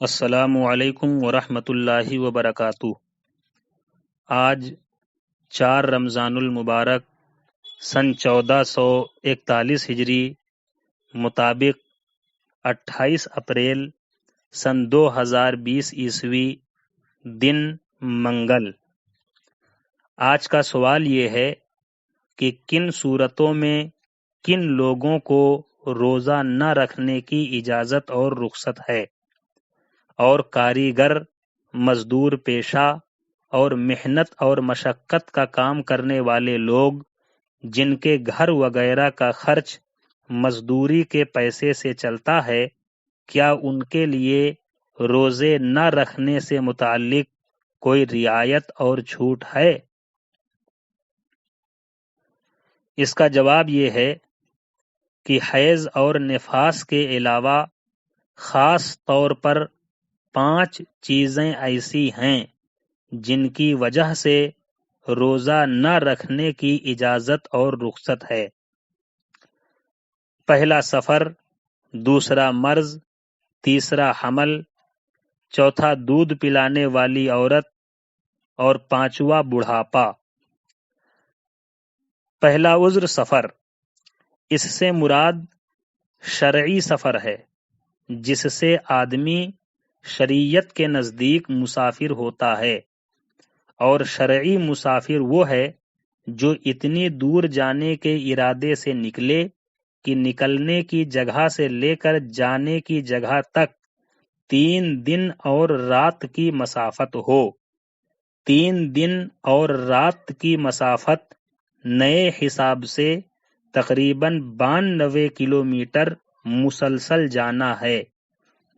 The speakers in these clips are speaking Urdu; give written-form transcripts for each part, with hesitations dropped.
السلام علیکم ورحمۃ اللہ وبرکاتہ۔ آج 4 رمضان المبارک سن 1441 ہجری مطابق 28 اپریل سن 2020 عیسوی دن منگل۔ آج کا سوال یہ ہے کہ کن صورتوں میں کن لوگوں کو روزہ نہ رکھنے کی اجازت اور رخصت ہے، اور کاریگر، مزدور پیشہ اور محنت اور مشقت کا کام کرنے والے لوگ جن کے گھر وغیرہ کا خرچ مزدوری کے پیسے سے چلتا ہے، کیا ان کے لیے روزے نہ رکھنے سے متعلق کوئی رعایت اور چھوٹ ہے؟ اس کا جواب یہ ہے کہ حیض اور نفاس کے علاوہ خاص طور پر 5 چیزیں ایسی ہیں جن کی وجہ سے روزہ نہ رکھنے کی اجازت اور رخصت ہے۔ پہلا سفر، دوسرا مرض، تیسرا حمل، چوتھا دودھ پلانے والی عورت اور پانچواں بڑھاپا۔ پہلا عذر سفر، اس سے مراد شرعی سفر ہے جس سے آدمی شریعت کے نزدیک مسافر ہوتا ہے، اور شرعی مسافر وہ ہے جو اتنی دور جانے کے ارادے سے نکلے کہ نکلنے کی جگہ سے لے کر جانے کی جگہ تک 3 دن اور رات کی مسافت ہو۔ 3 دن اور رات کی مسافت نئے حساب سے تقریباً 92 کلومیٹر مسلسل جانا ہے،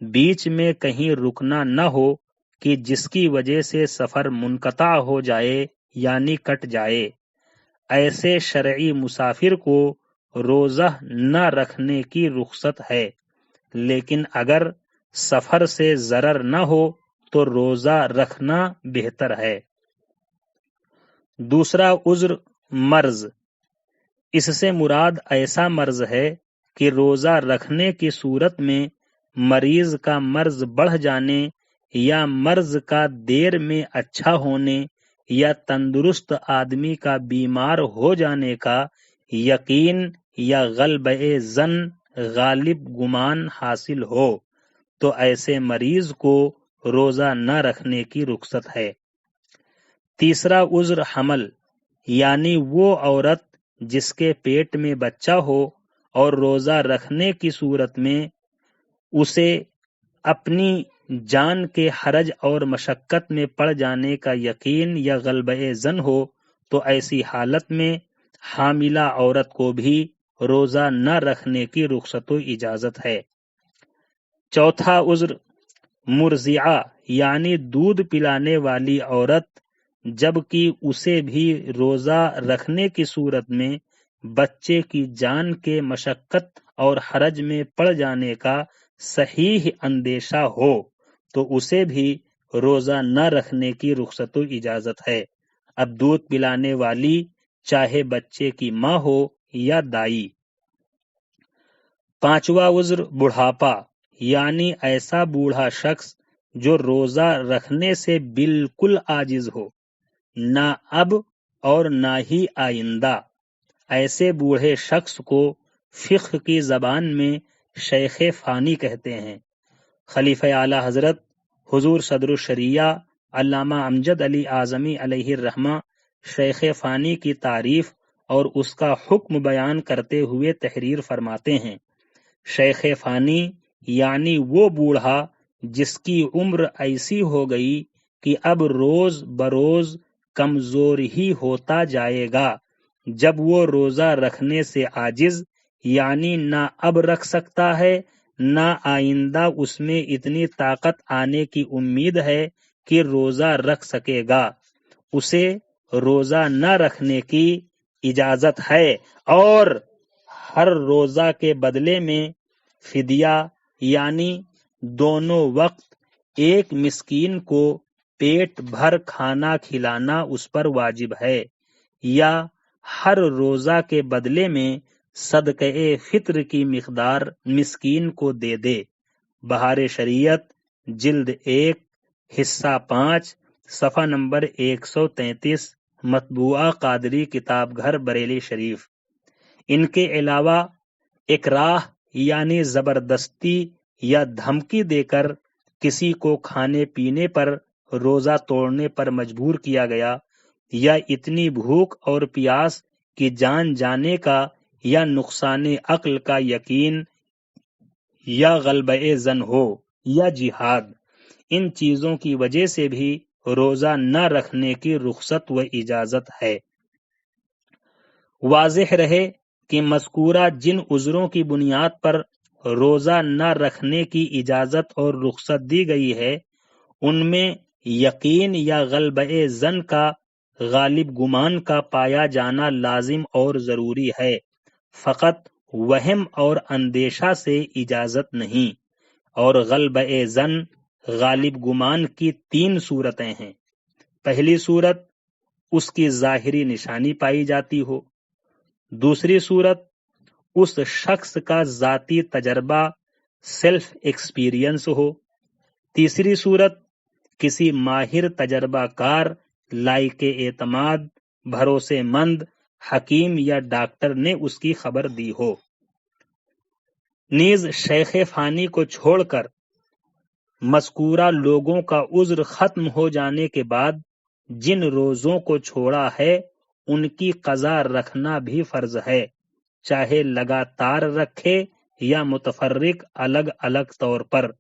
بیچ میں کہیں رکنا نہ ہو کہ جس کی وجہ سے سفر منقطع ہو جائے یعنی کٹ جائے۔ ایسے شرعی مسافر کو روزہ نہ رکھنے کی رخصت ہے، لیکن اگر سفر سے ضرر نہ ہو تو روزہ رکھنا بہتر ہے۔ دوسرا عذر مرض، اس سے مراد ایسا مرض ہے کہ روزہ رکھنے کی صورت میں مریض کا مرض بڑھ جانے یا مرض کا دیر میں اچھا ہونے یا تندرست آدمی کا بیمار ہو جانے کا یقین یا غلبہ ظن غالب گمان حاصل ہو تو ایسے مریض کو روزہ نہ رکھنے کی رخصت ہے۔ تیسرا عذر حمل، یعنی وہ عورت جس کے پیٹ میں بچہ ہو اور روزہ رکھنے کی صورت میں اسے اپنی جان کے حرج اور مشقت میں پڑ جانے کا یقین یا غلبہ ظن ہو تو ایسی حالت میں حاملہ عورت کو بھی روزہ نہ رکھنے کی رخصت و اجازت ہے۔ چوتھا عذر مرضعہ، یعنی دودھ پلانے والی عورت، جبکہ اسے بھی روزہ رکھنے کی صورت میں بچے کی جان کے مشقت اور حرج میں پڑ جانے کا صحیح اندیشہ ہو تو اسے بھی روزہ نہ رکھنے کی رخصت و اجازت ہے۔ اب دودھ پلانے والی چاہے بچے کی ماں ہو یا دائی۔ پانچواں عذر بڑھاپا، یعنی ایسا بوڑھا شخص جو روزہ رکھنے سے بالکل عاجز ہو، نہ اب اور نہ ہی آئندہ۔ ایسے بوڑھے شخص کو فقہ کی زبان میں شیخ فانی کہتے ہیں۔ خلیفہ اعلی حضرت حضور صدر الشریعہ علامہ امجد علی اعظمی علیہ الرحمہ شیخ فانی کی تعریف اور اس کا حکم بیان کرتے ہوئے تحریر فرماتے ہیں، شیخ فانی یعنی وہ بوڑھا جس کی عمر ایسی ہو گئی کہ اب روز بروز کمزور ہی ہوتا جائے گا، جب وہ روزہ رکھنے سے عاجز، یعنی نہ اب رکھ سکتا ہے نہ آئندہ اس میں اتنی طاقت آنے کی امید ہے کہ روزہ رکھ سکے گا، اسے روزہ نہ رکھنے کی اجازت ہے، اور ہر روزہ کے بدلے میں فدیہ یعنی دونوں وقت ایک مسکین کو پیٹ بھر کھانا کھلانا اس پر واجب ہے، یا ہر روزہ کے بدلے میں صدقہ فطر کی مقدار مسکین کو دے دے۔ بہار شریعت جلد 1 حصہ 5 صفحہ نمبر 133 مطبوعہ قادری کتاب گھر بریلی شریف۔ ان کے علاوہ اکراہ یعنی زبردستی یا دھمکی دے کر کسی کو کھانے پینے پر روزہ توڑنے پر مجبور کیا گیا، یا اتنی بھوک اور پیاس کی جان جانے کا یا نقصان عقل کا یقین یا غلبہ ظن ہو، یا جہاد، ان چیزوں کی وجہ سے بھی روزہ نہ رکھنے کی رخصت و اجازت ہے۔ واضح رہے کہ مذکورہ جن عذروں کی بنیاد پر روزہ نہ رکھنے کی اجازت اور رخصت دی گئی ہے، ان میں یقین یا غلبہ ظن کا غالب گمان کا پایا جانا لازم اور ضروری ہے، فقط وہم اور اندیشہ سے اجازت نہیں۔ اور غلبہ ظن غالب گمان کی 3 صورتیں ہیں۔ پہلی صورت، اس کی ظاہری نشانی پائی جاتی ہو۔ دوسری صورت، اس شخص کا ذاتی تجربہ سیلف ایکسپیرینس ہو۔ تیسری صورت، کسی ماہر تجربہ کار لائق اعتماد بھروسے مند حکیم یا ڈاکٹر نے اس کی خبر دی ہو۔ نیز شیخ فانی کو چھوڑ کر مذکورہ لوگوں کا عذر ختم ہو جانے کے بعد جن روزوں کو چھوڑا ہے ان کی قضا رکھنا بھی فرض ہے، چاہے لگاتار رکھے یا متفرق الگ الگ طور پر،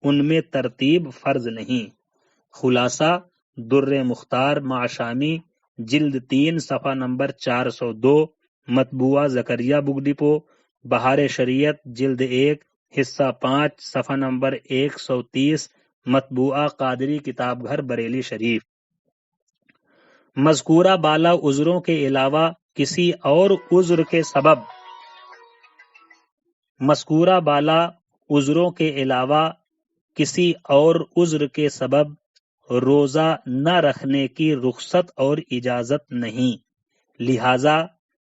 ان میں ترتیب فرض نہیں۔ خلاصہ در مختار معشامی جلد 3 صفحہ نمبر 402 مطبوعہ زکریا بک ڈپو، بہار شریعت جلد 1 حصہ 5 صفحہ نمبر 130 مطبوعہ قادری کتاب گھر بریلی شریف۔ مذکورہ بالا عذروں کے علاوہ کسی اور عذر کے سبب مذکورہ بالا عذروں کے علاوہ کسی اور عذر کے سبب روزہ نہ رکھنے کی رخصت اور اجازت نہیں، لہذا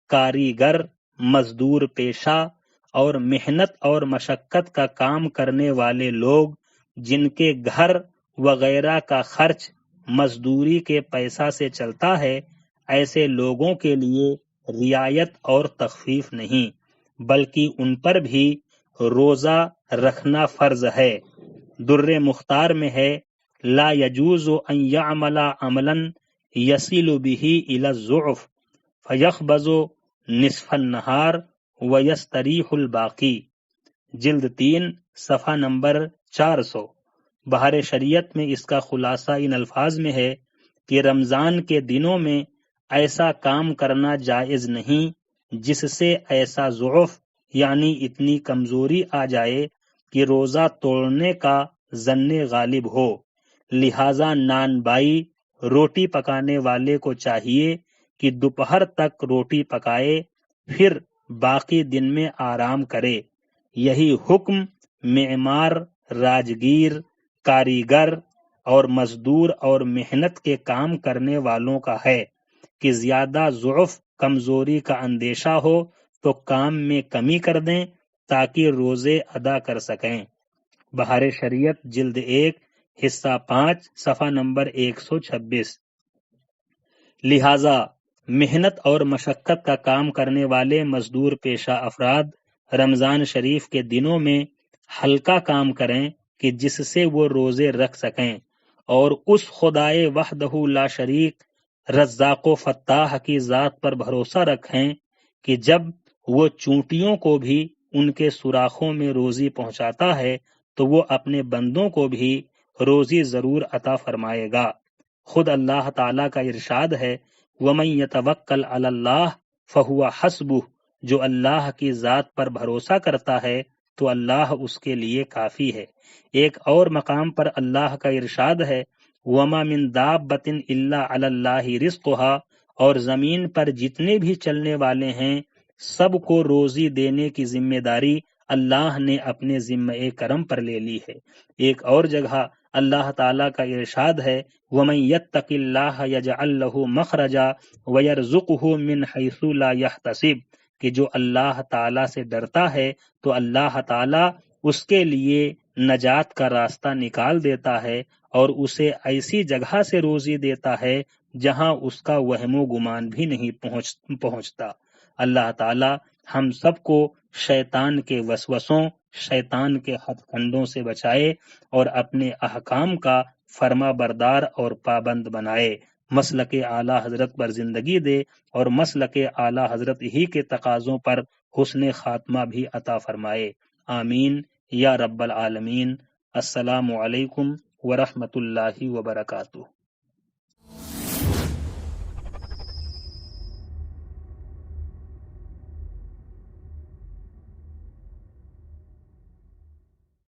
کاریگر، مزدور پیشہ اور محنت اور مشقت کا کام کرنے والے لوگ جن کے گھر وغیرہ کا خرچ مزدوری کے پیسہ سے چلتا ہے، ایسے لوگوں کے لیے رعایت اور تخفیف نہیں، بلکہ ان پر بھی روزہ رکھنا فرض ہے۔ در مختار میں ہے، لا يجوز ان يعمل عملا يصل به الى الضعف فيخبز نصف النهار ويستريح الباقی، جلد 3 صفحہ نمبر 400۔ بہار شریعت میں اس کا خلاصہ ان الفاظ میں ہے کہ رمضان کے دنوں میں ایسا کام کرنا جائز نہیں جس سے ایسا ضعف یعنی اتنی کمزوری آ جائے کہ روزہ توڑنے کا ظن غالب ہو، لہذا نان بائی روٹی پکانے والے کو چاہیے کہ دوپہر تک روٹی پکائے، پھر باقی دن میں آرام کرے۔ یہی حکم معمار، راجگیر، کاریگر اور مزدور اور محنت کے کام کرنے والوں کا ہے کہ زیادہ ضعف کمزوری کا اندیشہ ہو تو کام میں کمی کر دیں تاکہ روزے ادا کر سکیں۔ بہار شریعت جلد 1 حصہ 5 صفحہ نمبر 126۔ لہذا محنت اور مشقت کا کام کرنے والے مزدور پیشہ افراد رمضان شریف کے دنوں میں ہلکا کام کریں کہ جس سے وہ روزے رکھ سکیں، اور اس خدائے وحدہ لا شریک رزاق و فتاح کی ذات پر بھروسہ رکھیں کہ جب وہ چونٹیوں کو بھی ان کے سوراخوں میں روزی پہنچاتا ہے تو وہ اپنے بندوں کو بھی روزی ضرور عطا فرمائے گا۔ خود اللہ تعالیٰ کا ارشاد ہے، وَمَن يَتَوَکَّلْ عَلَى اللَّهِ فَهُوَ حَسْبُهُ، جو اللہ کی ذات پر بھروسہ کرتا ہے تو اللہ اس کے لیے کافی ہے۔ ایک اور مقام پر اللہ کا ارشاد ہے، وَمَا مِن دَابَّةٍ إِلَّا عَلَى اللَّهِ رِزْقُهَا، اور زمین پر جتنے بھی چلنے والے ہیں سب کو روزی دینے کی ذمہ داری اللہ نے اپنے ذمہ کرم پر لے لی ہے۔ ایک اور جگہ اللہ تعالیٰ کا ارشاد ہے، وَمَن يَتَّقِ اللَّهَ يَجْعَل لَّهُ مَخْرَجًا وَيَرْزُقْهُ مِنْ حَيْثُ لَا يَحْتَسِبُ، کہ جو اللہ تعالیٰ سے ڈرتا ہے تو اللہ تعالیٰ اس کے لیے نجات کا راستہ نکال دیتا ہے اور اسے ایسی جگہ سے روزی دیتا ہے جہاں اس کا وہم و گمان بھی نہیں پہنچتا۔ اللہ تعالی ہم سب کو شیطان کے وسوسوں، شیطان کے ہتھ کنڈوں سے بچائے اور اپنے احکام کا فرما بردار اور پابند بنائے، مسلک اعلی حضرت پر زندگی دے اور مسلک اعلی حضرت ہی کے تقاضوں پر حسن خاتمہ بھی عطا فرمائے، آمین یا رب العالمین۔ السلام علیکم ورحمۃ اللہ وبرکاتہ۔